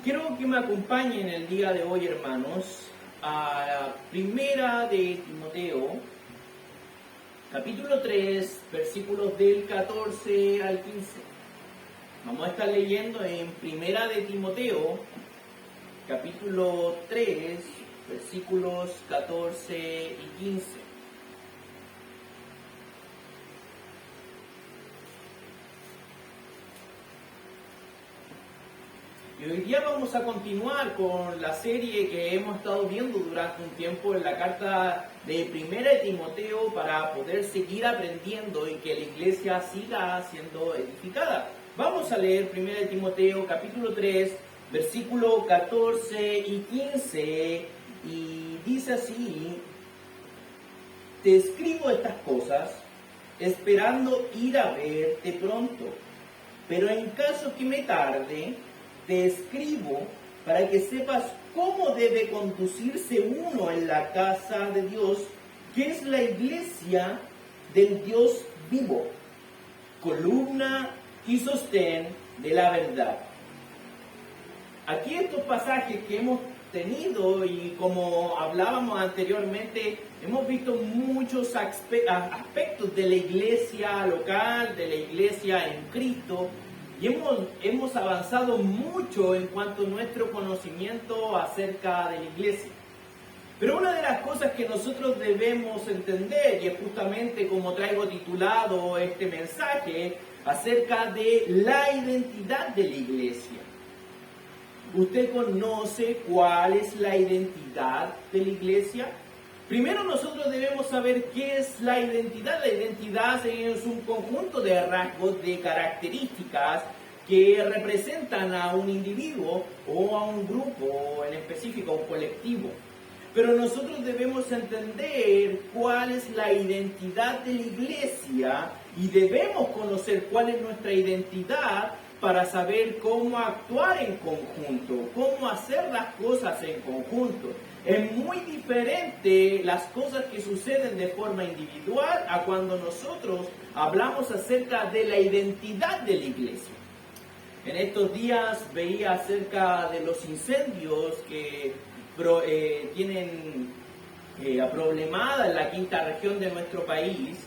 Quiero que me acompañen el día de hoy, hermanos, a la primera de Timoteo, capítulo 3, versículos del 14 al 15. Vamos a estar leyendo en primera de Timoteo, capítulo 3, versículos 14 y 15. Y hoy día vamos a continuar con la serie que hemos estado viendo durante un tiempo en la carta de Primera de Timoteo para poder seguir aprendiendo y que la iglesia siga siendo edificada. Vamos a leer Primera de Timoteo capítulo 3, versículo 14 y 15 y dice así: Te escribo estas cosas esperando ir a verte pronto, pero en caso que me tarde, te escribo para que sepas cómo debe conducirse uno en la casa de Dios, que es la iglesia del Dios vivo, columna y sostén de la verdad. Aquí estos pasajes que hemos tenido y como hablábamos anteriormente, hemos visto muchos aspectos de la iglesia local, de la iglesia en Cristo, y hemos avanzado mucho en cuanto a nuestro conocimiento acerca de la iglesia. Pero una de las cosas que nosotros debemos entender, y es justamente como traigo titulado este mensaje, acerca de la identidad de la iglesia. ¿Usted conoce cuál es la identidad de la iglesia? Primero nosotros debemos saber qué es la identidad. La identidad es un conjunto de rasgos, de características que representan a un individuo o a un grupo en específico, un colectivo. Pero nosotros debemos entender cuál es la identidad de la iglesia y debemos conocer cuál es nuestra identidad para saber cómo actuar en conjunto, cómo hacer las cosas en conjunto. Es muy diferente las cosas que suceden de forma individual a cuando nosotros hablamos acerca de la identidad de la iglesia. En estos días veía acerca de los incendios que tienen problemada en la quinta región de nuestro país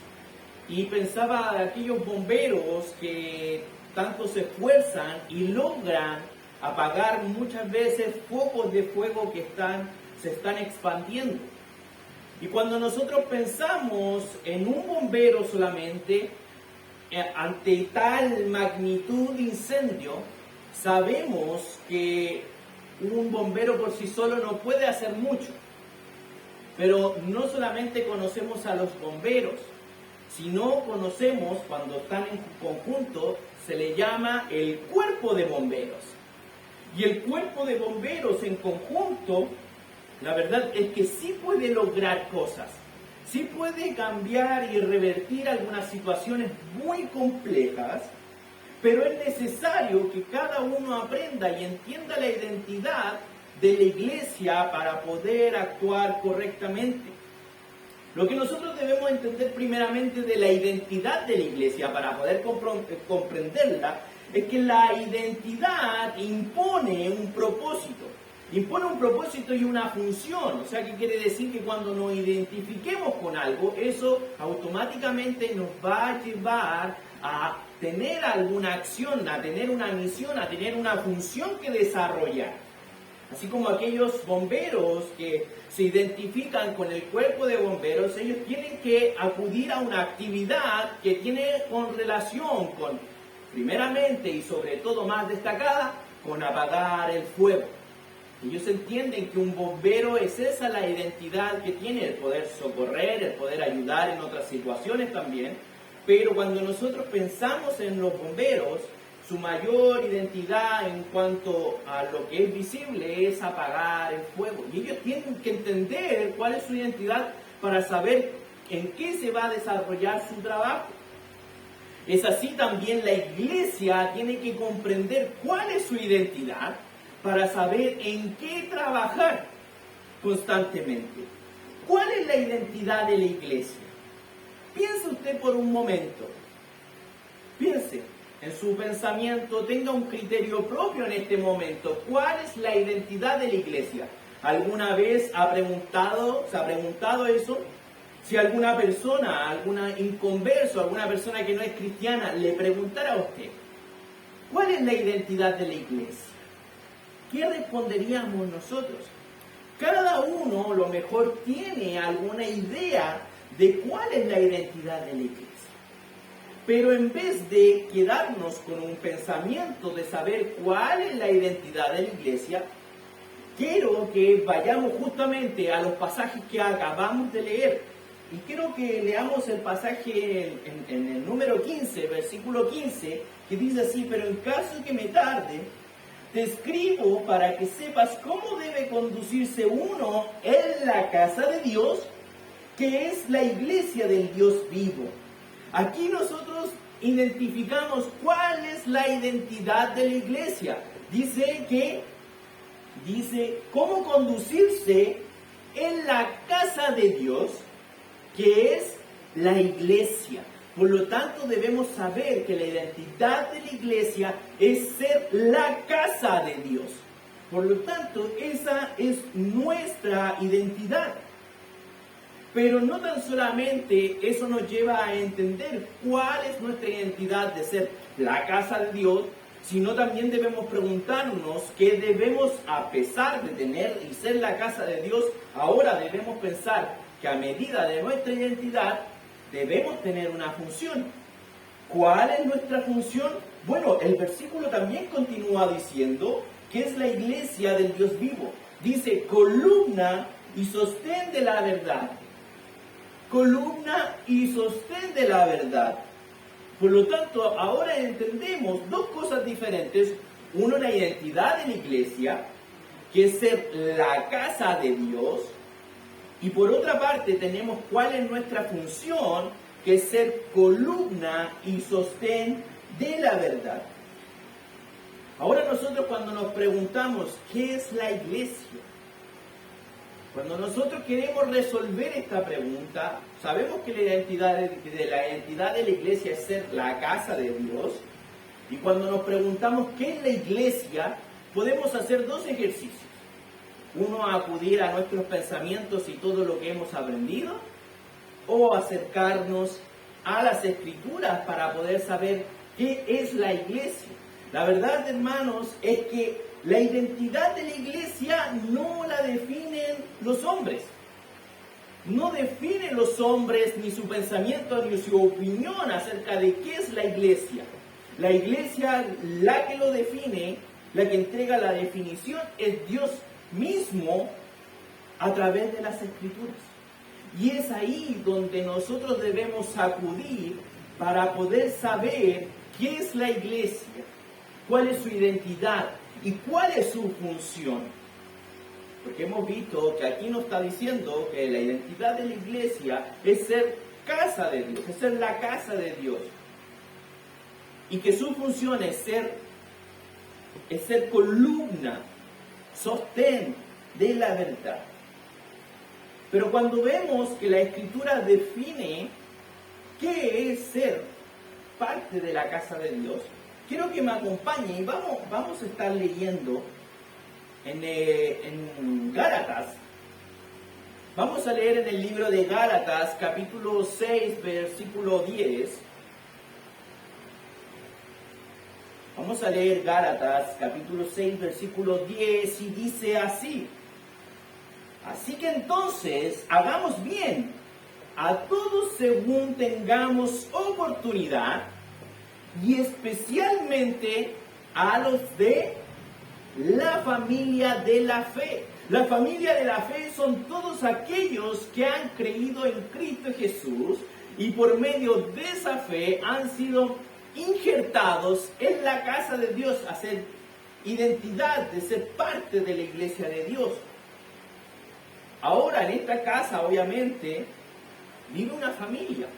y pensaba de aquellos bomberos que tanto se esfuerzan y logran apagar muchas veces focos de fuego que se están expandiendo. Y cuando nosotros pensamos en un bombero solamente, ante tal magnitud de incendio, sabemos que un bombero por sí solo no puede hacer mucho. Pero no solamente conocemos a los bomberos, sino conocemos, cuando están en conjunto, se le llama el cuerpo de bomberos. Y el cuerpo de bomberos en conjunto, la verdad es que sí puede lograr cosas, sí puede cambiar y revertir algunas situaciones muy complejas, pero es necesario que cada uno aprenda y entienda la identidad de la iglesia para poder actuar correctamente. Lo que nosotros debemos entender primeramente de la identidad de la iglesia para poder comprenderla es que la identidad impone un propósito y una función. O sea, ¿qué quiere decir? Que cuando nos identifiquemos con algo, eso automáticamente nos va a llevar a tener alguna acción, a tener una misión, a tener una función que desarrollar. Así como aquellos bomberos que se identifican con el cuerpo de bomberos, ellos tienen que acudir a una actividad que tiene con relación con, primeramente y sobre todo más destacada, con apagar el fuego. Ellos entienden que un bombero es esa la identidad que tiene, el poder socorrer, el poder ayudar en otras situaciones también. Pero cuando nosotros pensamos en los bomberos, su mayor identidad en cuanto a lo que es visible es apagar el fuego. Y ellos tienen que entender cuál es su identidad para saber en qué se va a desarrollar su trabajo. Es así también la iglesia tiene que comprender cuál es su identidad para saber en qué trabajar constantemente. ¿Cuál es la identidad de la iglesia? Piense usted por un momento. Piense, en su pensamiento, tenga un criterio propio en este momento. ¿Cuál es la identidad de la iglesia? ¿Alguna vez se ha preguntado eso? Si alguna persona, alguna inconverso, alguna persona que no es cristiana, le preguntara a usted, ¿cuál es la identidad de la iglesia? ¿Qué responderíamos nosotros? Cada uno a lo mejor tiene alguna idea de cuál es la identidad de la iglesia. Pero en vez de quedarnos con un pensamiento de saber cuál es la identidad de la iglesia, quiero que vayamos justamente a los pasajes que acabamos de leer. Y quiero que leamos el pasaje en el número 15, versículo 15, que dice así: pero en caso que me tarde, te escribo para que sepas cómo debe conducirse uno en la casa de Dios, que es la iglesia del Dios vivo. Aquí nosotros identificamos cuál es la identidad de la iglesia. Dice cómo conducirse en la casa de Dios, que es la iglesia. Por lo tanto, debemos saber que la identidad de la iglesia es ser la casa de Dios. Por lo tanto, esa es nuestra identidad. Pero no tan solamente eso nos lleva a entender cuál es nuestra identidad de ser la casa de Dios, sino también debemos preguntarnos qué debemos, a pesar de tener y ser la casa de Dios, ahora debemos pensar que a medida de nuestra identidad debemos tener una función. ¿Cuál es nuestra función? Bueno, el versículo también continúa diciendo que es la iglesia del Dios vivo. Dice, columna y sostén de la verdad. Columna y sostén de la verdad. Por lo tanto, ahora entendemos dos cosas diferentes. Uno, la identidad de la iglesia, que es ser la casa de Dios. Y por otra parte tenemos cuál es nuestra función, que es ser columna y sostén de la verdad. Ahora nosotros cuando nos preguntamos ¿qué es la iglesia? Cuando nosotros queremos resolver esta pregunta, sabemos que la identidad de la iglesia es ser la casa de Dios. Y cuando nos preguntamos ¿qué es la iglesia? Podemos hacer dos ejercicios. Uno, acudir a nuestros pensamientos y todo lo que hemos aprendido, o acercarnos a las Escrituras para poder saber qué es la iglesia. La verdad, hermanos, es que la identidad de la iglesia no la definen los hombres. No definen los hombres ni su pensamiento ni su opinión acerca de qué es la iglesia. La iglesia, la que lo define, la que entrega la definición, es Dios mismo a través de las Escrituras. Y es ahí donde nosotros debemos acudir para poder saber qué es la iglesia, cuál es su identidad y cuál es su función. Porque hemos visto que aquí nos está diciendo que la identidad de la iglesia es ser casa de Dios, es ser la casa de Dios. Y que su función es ser columna, sostén de la verdad. Pero cuando vemos que la Escritura define qué es ser parte de la casa de Dios, quiero que me acompañe y vamos a estar leyendo en Gálatas. Vamos a leer en el libro de Gálatas, capítulo 6, versículo 10. Vamos a leer Gálatas, capítulo 6, versículo 10, y dice así: así que entonces, hagamos bien a todos según tengamos oportunidad, y especialmente a los de la familia de la fe. La familia de la fe son todos aquellos que han creído en Cristo Jesús y por medio de esa fe han sido injertados en la casa de Dios, a ser identidad, de ser parte de la iglesia de Dios. Ahora en esta casa obviamente vive una familia.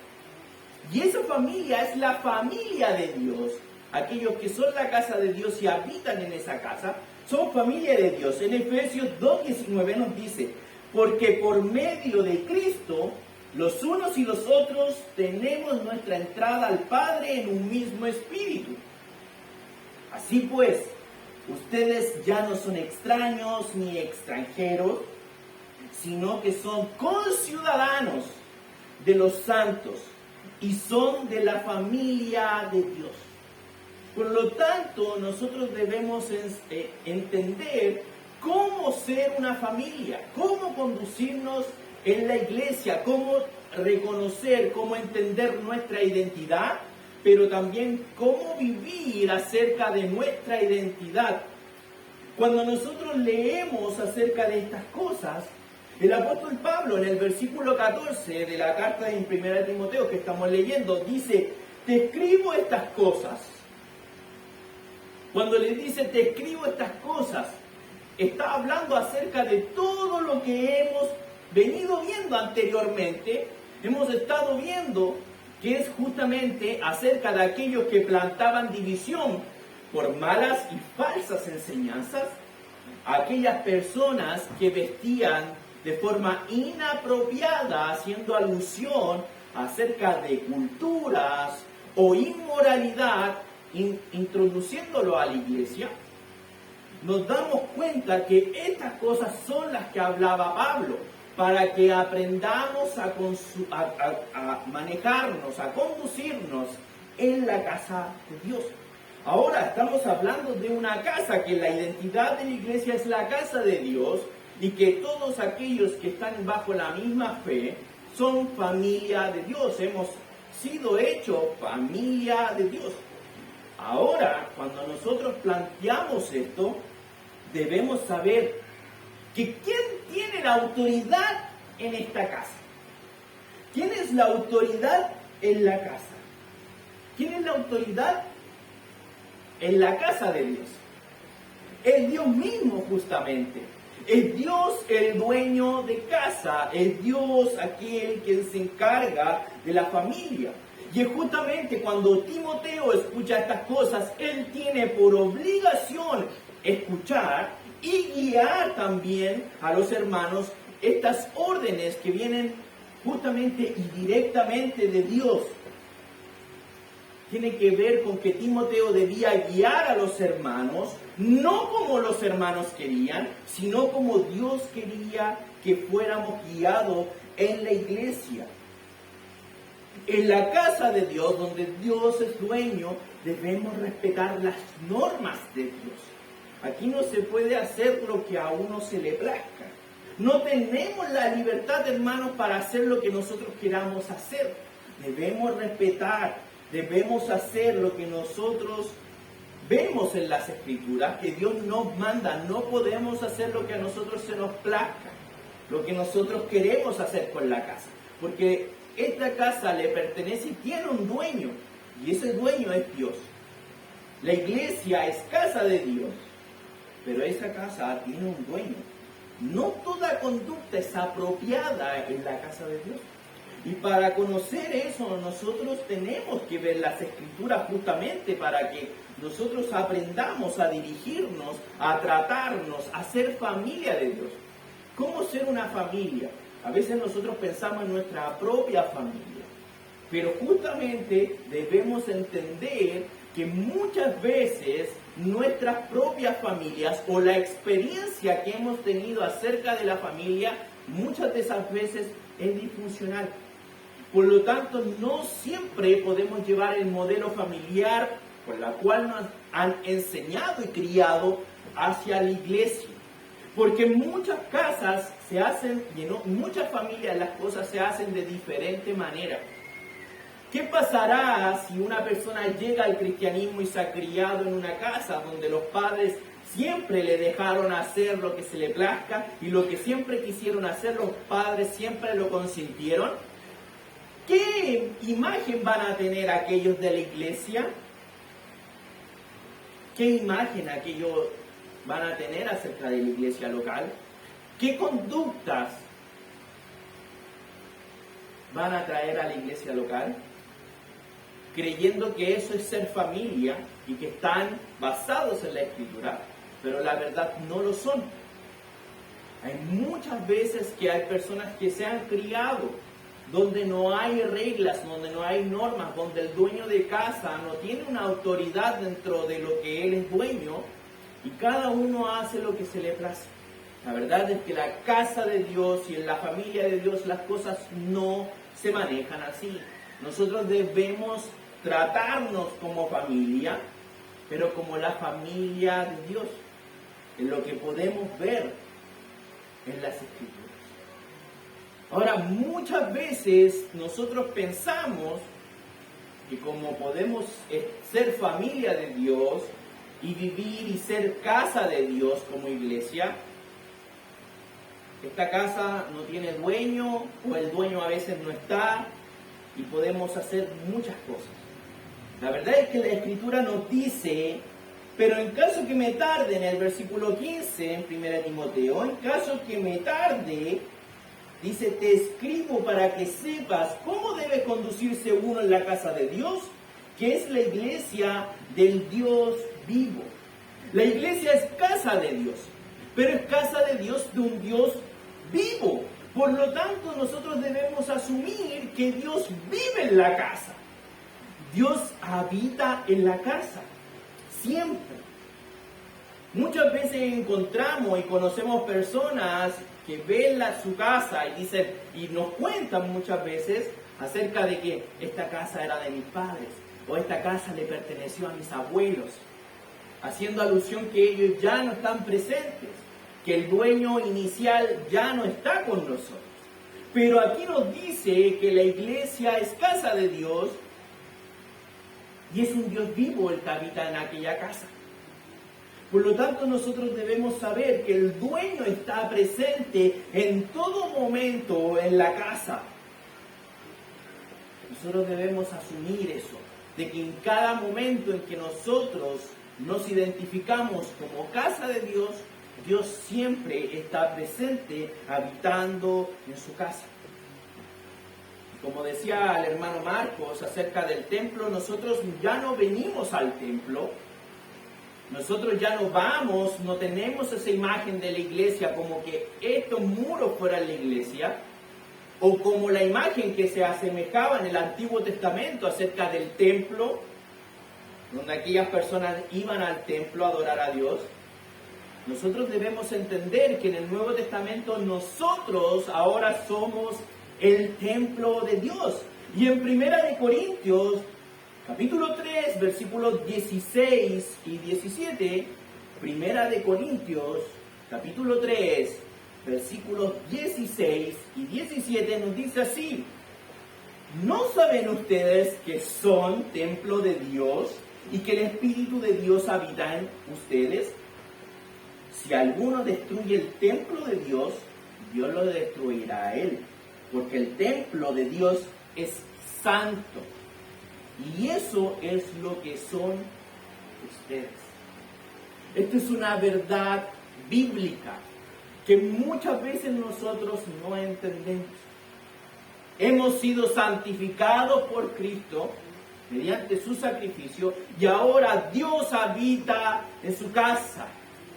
Y esa familia es la familia de Dios. Aquellos que son la casa de Dios y habitan en esa casa, son familia de Dios. En Efesios 2:19 nos dice: porque por medio de Cristo, los unos y los otros tenemos nuestra entrada al Padre en un mismo espíritu. Así pues, ustedes ya no son extraños ni extranjeros, sino que son conciudadanos de los santos y son de la familia de Dios. Por lo tanto, nosotros debemos entender cómo ser una familia, cómo conducirnos en la iglesia, cómo reconocer, cómo entender nuestra identidad, pero también cómo vivir acerca de nuestra identidad. Cuando nosotros leemos acerca de estas cosas, el apóstol Pablo en el versículo 14 de la carta de 1 Timoteo que estamos leyendo, dice, te escribo estas cosas. Cuando le dice, te escribo estas cosas, está hablando acerca de todo lo que hemos venido viendo anteriormente. Hemos estado viendo que es justamente acerca de aquellos que plantaban división por malas y falsas enseñanzas, aquellas personas que vestían de forma inapropiada, haciendo alusión acerca de culturas o inmoralidad, introduciéndolo a la iglesia. Nos damos cuenta que estas cosas son las que hablaba Pablo, para que aprendamos a manejarnos, a conducirnos en la casa de Dios. Ahora estamos hablando de una casa, que la identidad de la iglesia es la casa de Dios, y que todos aquellos que están bajo la misma fe son familia de Dios. Hemos sido hechos familia de Dios. Ahora, cuando nosotros planteamos esto, debemos saber que ¿quién tiene la autoridad en esta casa? ¿Quién es la autoridad en la casa? ¿Quién es la autoridad en la casa de Dios? Es Dios mismo, justamente. Es Dios el dueño de casa. Es Dios aquel quien se encarga de la familia. Y es justamente cuando Timoteo escucha estas cosas, él tiene por obligación escuchar y guiar también a los hermanos estas órdenes que vienen justamente y directamente de Dios. Tiene que ver con que Timoteo debía guiar a los hermanos, no como los hermanos querían, sino como Dios quería que fuéramos guiados en la iglesia. En la casa de Dios, donde Dios es dueño, debemos respetar las normas de Dios. Aquí no se puede hacer lo que a uno se le plazca. No tenemos la libertad, hermanos, para hacer lo que nosotros queramos hacer. Debemos respetar, debemos hacer lo que nosotros vemos en las Escrituras, que Dios nos manda. No podemos hacer lo que a nosotros se nos plazca, lo que nosotros queremos hacer con la casa. Porque esta casa le pertenece y tiene un dueño, y ese dueño es Dios. La iglesia es casa de Dios, pero esa casa tiene un dueño. No toda conducta es apropiada en la casa de Dios. Y para conocer eso, nosotros tenemos que ver las Escrituras justamente para que nosotros aprendamos a dirigirnos, a tratarnos, a ser familia de Dios. ¿Cómo ser una familia? A veces nosotros pensamos en nuestra propia familia, pero justamente debemos entender que muchas veces nuestras propias familias o la experiencia que hemos tenido acerca de la familia, muchas de esas veces es disfuncional. Por lo tanto, no siempre podemos llevar el modelo familiar por la cual nos han enseñado y criado hacia la iglesia. Porque en muchas casas se hacen, y en muchas familias las cosas se hacen de diferente manera. ¿Qué pasará si una persona llega al cristianismo y se ha criado en una casa donde los padres siempre le dejaron hacer lo que se le plazca y lo que siempre quisieron hacer, los padres siempre lo consintieron? ¿Qué imagen van a tener aquellos de la iglesia? ¿Qué imagen aquellos van a tener acerca de la iglesia local? ¿Qué conductas van a traer a la iglesia local? Creyendo que eso es ser familia y que están basados en la Escritura, pero la verdad no lo son. Hay muchas veces que hay personas que se han criado donde no hay reglas, donde no hay normas, donde el dueño de casa no tiene una autoridad dentro de lo que él es dueño y cada uno hace lo que se le place. La verdad es que la casa de Dios y en la familia de Dios las cosas no se manejan así. Nosotros debemos tratarnos como familia, pero como la familia de Dios, en lo que podemos ver en las Escrituras. Ahora, muchas veces nosotros pensamos que como podemos ser familia de Dios y vivir y ser casa de Dios como iglesia, esta casa no tiene dueño o el dueño a veces no está y podemos hacer muchas cosas. La verdad es que la Escritura nos dice, pero en caso que me tarde, en el versículo 15, en 1 Timoteo, en caso que me tarde, dice, te escribo para que sepas cómo debe conducirse uno en la casa de Dios, que es la iglesia del Dios vivo. La iglesia es casa de Dios, pero es casa de Dios de un Dios vivo. Por lo tanto, nosotros debemos asumir que Dios vive en la casa. Dios habita en la casa, siempre. Muchas veces encontramos y conocemos personas que ven su casa y dicen, y nos cuentan muchas veces acerca de que esta casa era de mis padres, o esta casa le perteneció a mis abuelos, haciendo alusión que ellos ya no están presentes, que el dueño inicial ya no está con nosotros. Pero aquí nos dice que la iglesia es casa de Dios y es un Dios vivo el que habita en aquella casa. Por lo tanto, nosotros debemos saber que el dueño está presente en todo momento en la casa. Nosotros debemos asumir eso, de que en cada momento en que nosotros nos identificamos como casa de Dios, Dios siempre está presente habitando en su casa. Como decía el hermano Marcos acerca del templo, nosotros ya no venimos al templo, nosotros ya no vamos, no tenemos esa imagen de la iglesia como que estos muros fueran la iglesia, o como la imagen que se asemejaba en el Antiguo Testamento acerca del templo, donde aquellas personas iban al templo a adorar a Dios. Nosotros debemos entender que en el Nuevo Testamento nosotros ahora somos el templo de Dios. Y en 1 Corintios, capítulo 3, versículos 16 y 17, 1 Corintios, capítulo 3, versículos 16 y 17 nos dice así: ¿no saben ustedes que son templo de Dios y que el Espíritu de Dios habita en ustedes? Si alguno destruye el templo de Dios, Dios lo destruirá a él, porque el templo de Dios es santo. Y eso es lo que son ustedes. Esta es una verdad bíblica que muchas veces nosotros no entendemos. Hemos sido santificados por Cristo mediante su sacrificio y ahora Dios habita en su casa.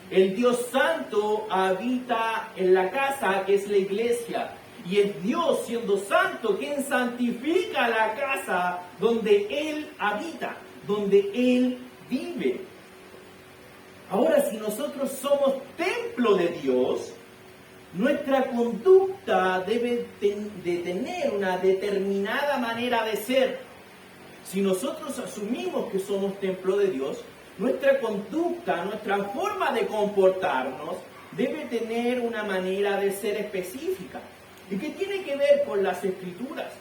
El Dios Santo habita en la casa que es la iglesia. Y es Dios, siendo santo, quien santifica la casa donde Él habita, donde Él vive. Ahora, si nosotros somos templo de Dios, nuestra conducta debe de tener una determinada manera de ser. Si nosotros asumimos que somos templo de Dios, nuestra conducta, nuestra forma de comportarnos debe tener una manera de ser específica. ¿Y qué tiene que ver con las Escrituras?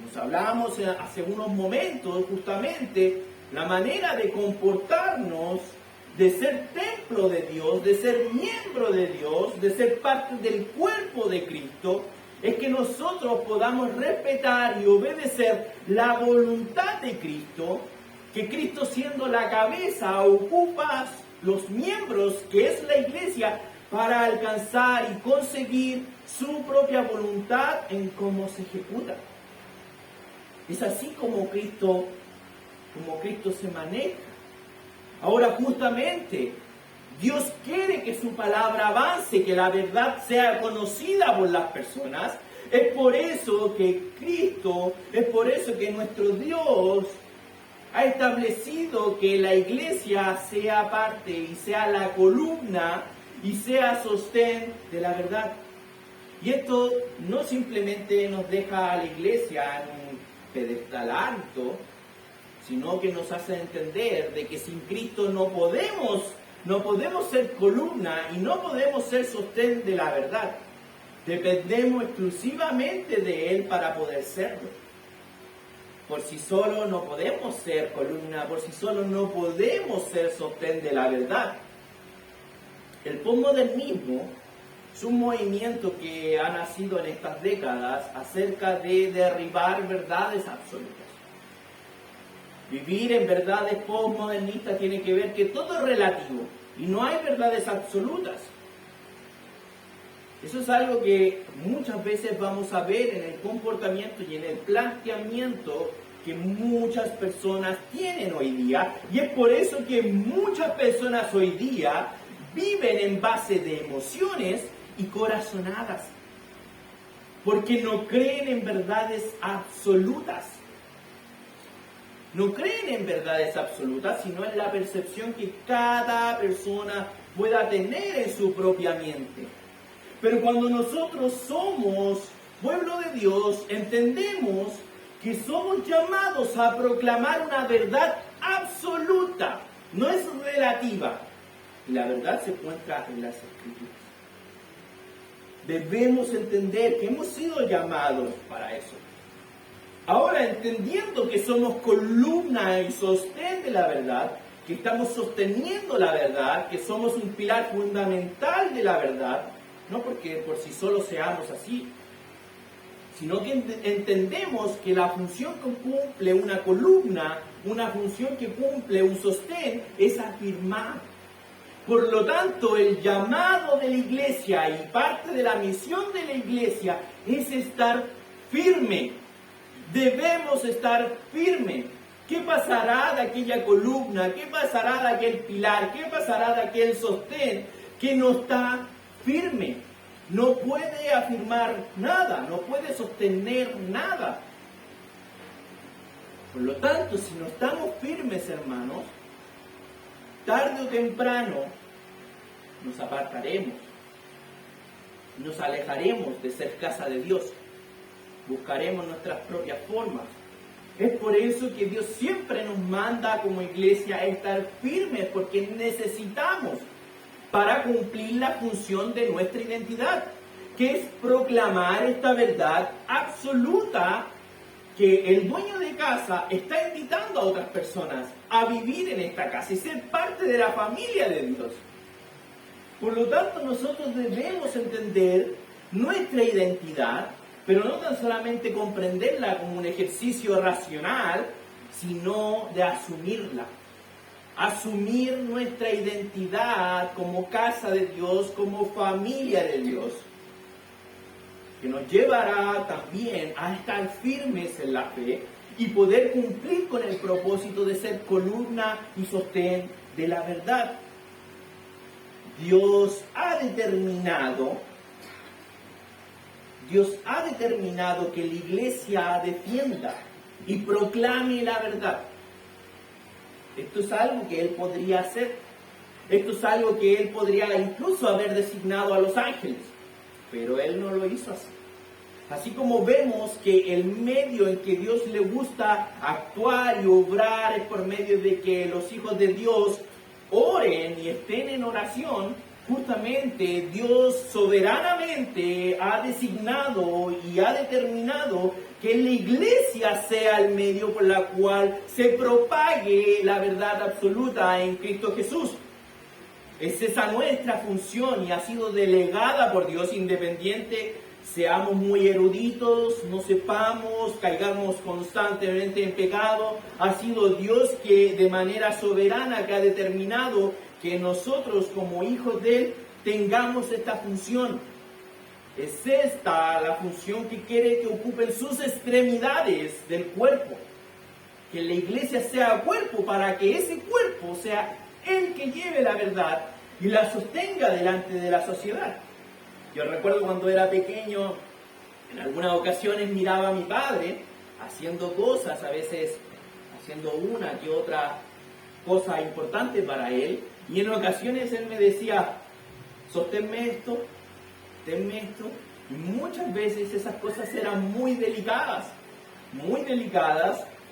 Nos hablábamos hace unos momentos justamente la manera de comportarnos, de ser templo de Dios, de ser miembro de Dios, de ser parte del cuerpo de Cristo, es que nosotros podamos respetar y obedecer la voluntad de Cristo, que Cristo siendo la cabeza ocupa los miembros, que es la iglesia, para alcanzar y conseguir su propia voluntad en cómo se ejecuta. Es así como Cristo se maneja. Ahora justamente Dios quiere que su palabra avance, que la verdad sea conocida por las personas, Es por eso que Cristo, es por eso que nuestro Dios ha establecido que la iglesia sea parte y sea la columna y sea sostén de la verdad. Y esto no simplemente nos deja a la iglesia en un pedestal alto, sino que nos hace entender de que sin Cristo no podemos ser columna y no podemos ser sostén de la verdad. Dependemos exclusivamente de Él para poder serlo. Por sí solo no podemos ser columna, por sí solo no podemos ser sostén de la verdad. El posmodernismo es un movimiento que ha nacido en estas décadas acerca de derribar verdades absolutas. Vivir en verdades posmodernistas tiene que ver que todo es relativo y no hay verdades absolutas. Eso es algo que muchas veces vamos a ver en el comportamiento y en el planteamiento que muchas personas tienen hoy día. Y es por eso que muchas personas hoy día viven en base de emociones y corazonadas. Porque no creen en verdades absolutas. No creen en verdades absolutas, sino en la percepción que cada persona pueda tener en su propia mente. Pero cuando nosotros somos pueblo de Dios, entendemos que somos llamados a proclamar una verdad absoluta, no es relativa. Y la verdad se encuentra en las Escrituras. Debemos entender que hemos sido llamados para eso. Ahora, entendiendo que somos columna y sostén de la verdad, que estamos sosteniendo la verdad, que somos un pilar fundamental de la verdad, no porque por sí solos seamos así, sino que entendemos que la función que cumple una columna, una función que cumple un sostén, es afirmar. Por lo tanto, el llamado de la iglesia y parte de la misión de la iglesia es estar firme. Debemos estar firmes. ¿Qué pasará de aquella columna? ¿Qué pasará de aquel pilar? ¿Qué pasará de aquel sostén que no está firme? No puede afirmar nada, no puede sostener nada. Por lo tanto, si no estamos firmes, hermanos, tarde o temprano nos apartaremos, nos alejaremos de ser casa de Dios, buscaremos nuestras propias formas. Es por eso que Dios siempre nos manda como iglesia a estar firmes, porque necesitamos para cumplir la función de nuestra identidad, que es proclamar esta verdad absoluta que el dueño de casa está invitando a otras personas a vivir en esta casa y ser parte de la familia de Dios. Por lo tanto, nosotros debemos entender nuestra identidad, pero no tan solamente comprenderla como un ejercicio racional, sino de asumirla. Asumir nuestra identidad como casa de Dios, como familia de Dios, que nos llevará también a estar firmes en la fe y poder cumplir con el propósito de ser columna y sostén de la verdad. Dios ha determinado que la iglesia defienda y proclame la verdad. Esto es algo que Él podría hacer. Esto es algo que Él podría incluso haber designado a los ángeles. Pero Él no lo hizo así. Así como vemos que el medio en que Dios le gusta actuar y obrar es por medio de que los hijos de Dios oren y estén en oración, justamente Dios soberanamente ha designado y ha determinado que la iglesia sea el medio por la cual se propague la verdad absoluta en Cristo Jesús. Es esa nuestra función y ha sido delegada por Dios, independiente seamos muy eruditos, no sepamos, caigamos constantemente en pecado. Ha sido Dios que de manera soberana que ha determinado que nosotros como hijos de Él tengamos esta función. Es esta la función que quiere que ocupen sus extremidades del cuerpo. Que la iglesia sea cuerpo para que ese cuerpo sea el que lleve la verdad y la sostenga delante de la sociedad. Yo recuerdo cuando era pequeño, En algunas ocasiones miraba a mi padre haciendo cosas, a veces haciendo una que otra cosa importante para él, y en ocasiones él me decía, sosténme esto, tenme esto, y muchas veces esas cosas eran muy delicadas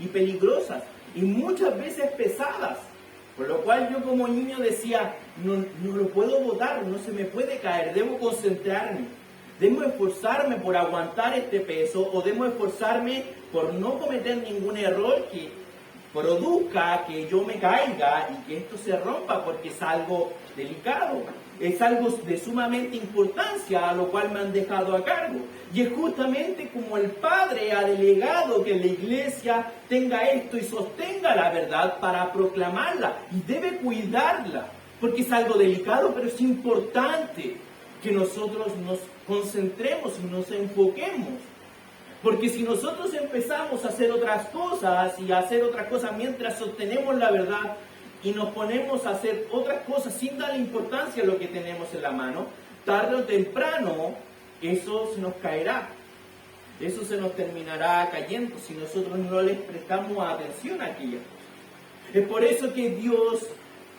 y peligrosas, y muchas veces pesadas, por lo cual yo como niño decía, no lo puedo botar, no se me puede caer, debo concentrarme, debo esforzarme por aguantar este peso, o debo esforzarme por no cometer ningún error que produzca que yo me caiga y que esto se rompa, porque es algo delicado, es algo de sumamente importancia a lo cual me han dejado a cargo. Y es justamente como el Padre ha delegado que la iglesia tenga esto y sostenga la verdad para proclamarla, y debe cuidarla, porque es algo delicado, pero es importante que nosotros nos concentremos y nos enfoquemos. Porque si nosotros empezamos a hacer otras cosas y a hacer otras cosas mientras sostenemos la verdad y nos ponemos a hacer otras cosas sin darle importancia a lo que tenemos en la mano, tarde o temprano eso se nos caerá. Eso se nos terminará cayendo si nosotros no les prestamos atención a aquellas cosas. Es por eso que Dios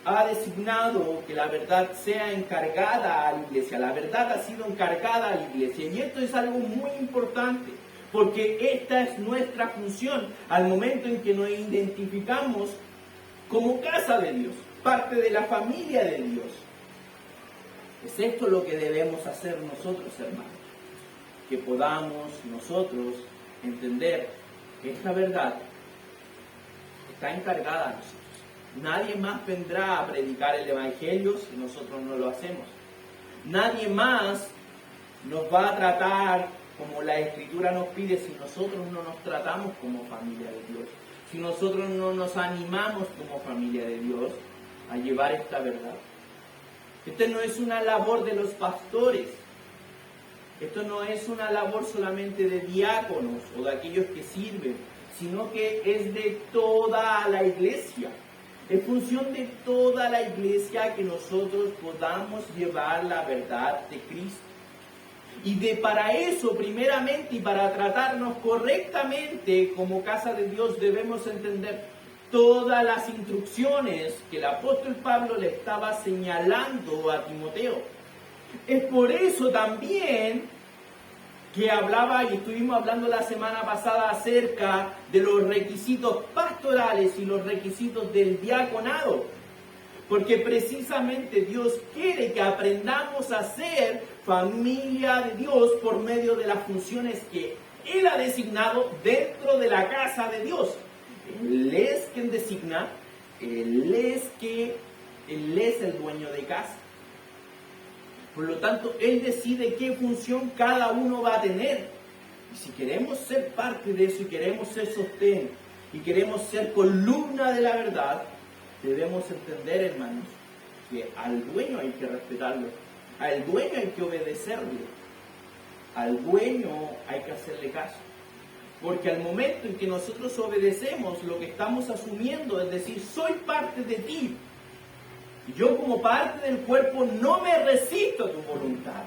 ha designado que la verdad sea encargada a la iglesia. La verdad ha sido encargada a la iglesia. Y esto es algo muy importante, porque esta es nuestra función al momento en que nos identificamos como casa de Dios, parte de la familia de Dios. Es esto lo que debemos hacer nosotros, hermanos, que podamos nosotros entender que esta verdad está encargada a nosotros. Nadie más vendrá a predicar el Evangelio si nosotros no lo hacemos. Nadie más nos va a tratar como la Escritura nos pide si nosotros no nos tratamos como familia de Dios, si nosotros no nos animamos como familia de Dios a llevar esta verdad. Esta no es una labor de los pastores, esto no es una labor solamente de diáconos o de aquellos que sirven, sino que es de toda la iglesia. Es función de toda la iglesia que nosotros podamos llevar la verdad de Cristo. Y para eso, primeramente, y para tratarnos correctamente como casa de Dios, debemos entender todas las instrucciones que el apóstol Pablo le estaba señalando a Timoteo. Es por eso también que hablaba, y estuvimos hablando la semana pasada acerca de los requisitos pastorales y los requisitos del diaconado. Porque precisamente Dios quiere que aprendamos a ser familia de Dios por medio de las funciones que Él ha designado dentro de la casa de Dios. Él es quien designa, Él es el dueño de casa. Por lo tanto, Él decide qué función cada uno va a tener. Y si queremos ser parte de eso, y queremos ser sostén, y queremos ser columna de la verdad, debemos entender, hermanos, que al dueño hay que respetarlo, al dueño hay que obedecerle, al dueño hay que hacerle caso. Porque al momento en que nosotros obedecemos, lo que estamos asumiendo es decir, soy parte de ti. Y yo como parte del cuerpo no me resisto a tu voluntad.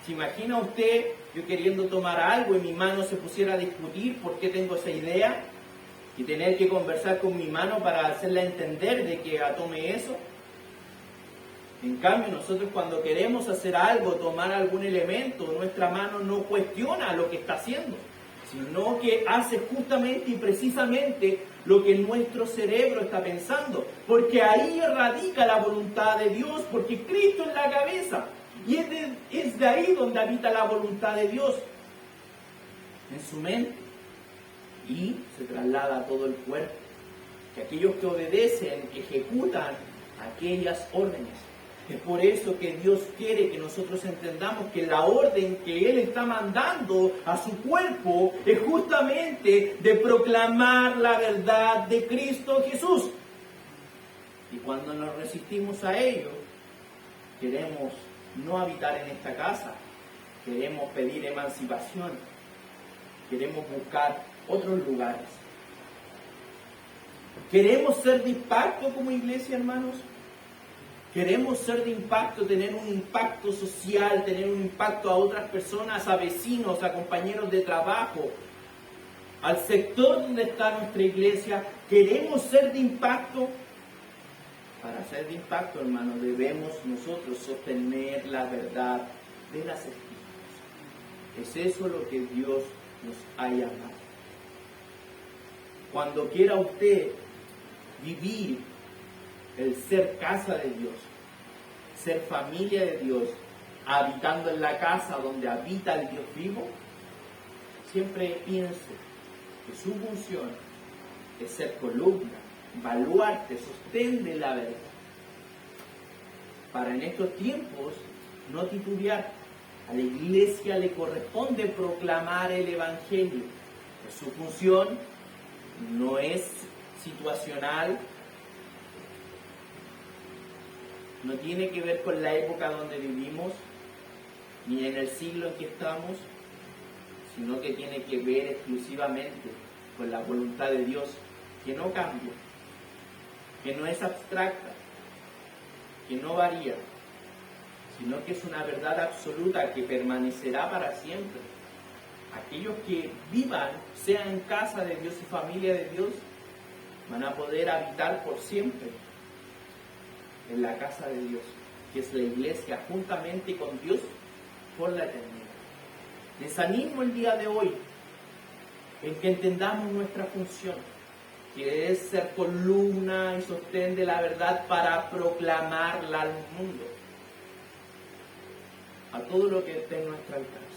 ¿Se imagina usted yo queriendo tomar algo y mi mano se pusiera a discutir por qué tengo esa idea? Y tener que conversar con mi mano para hacerle entender de que tome eso. En cambio, nosotros cuando queremos hacer algo, tomar algún elemento, nuestra mano no cuestiona lo que está haciendo, sino que hace justamente y precisamente lo que nuestro cerebro está pensando, porque ahí radica la voluntad de Dios, porque Cristo es la cabeza, y es de ahí donde habita la voluntad de Dios, en su mente, y se traslada a todo el cuerpo, que aquellos que obedecen ejecutan aquellas órdenes. Es por eso que Dios quiere que nosotros entendamos que la orden que Él está mandando a su cuerpo es justamente de proclamar la verdad de Cristo Jesús. Y cuando nos resistimos a ello, queremos no habitar en esta casa, queremos pedir emancipación, queremos buscar otros lugares. ¿Queremos ser dispartos como iglesia, hermanos? Queremos ser de impacto, tener un impacto social, tener un impacto a otras personas, a vecinos, a compañeros de trabajo, al sector donde está nuestra iglesia. Queremos ser de impacto. Para ser de impacto, hermanos, debemos nosotros sostener la verdad de las Escrituras. Es eso lo que Dios nos ha llamado. Cuando quiera usted vivir el ser casa de Dios, ser familia de Dios, habitando en la casa donde habita el Dios vivo, siempre piense que su función es ser columna, baluarte, sostén de la verdad. Para en estos tiempos no titubear. A la iglesia le corresponde proclamar el Evangelio. Su función no es situacional, no tiene que ver con la época donde vivimos, ni en el siglo en que estamos, sino que tiene que ver exclusivamente con la voluntad de Dios, que no cambia, que no es abstracta, que no varía, sino que es una verdad absoluta que permanecerá para siempre. Aquellos que vivan, sean en casa de Dios y familia de Dios, van a poder habitar por siempre en la casa de Dios, que es la iglesia, juntamente con Dios por la eternidad. Les animo el día de hoy en que entendamos nuestra función, que es ser columna y sostén de la verdad para proclamarla al mundo, a todo lo que esté en nuestro alcance.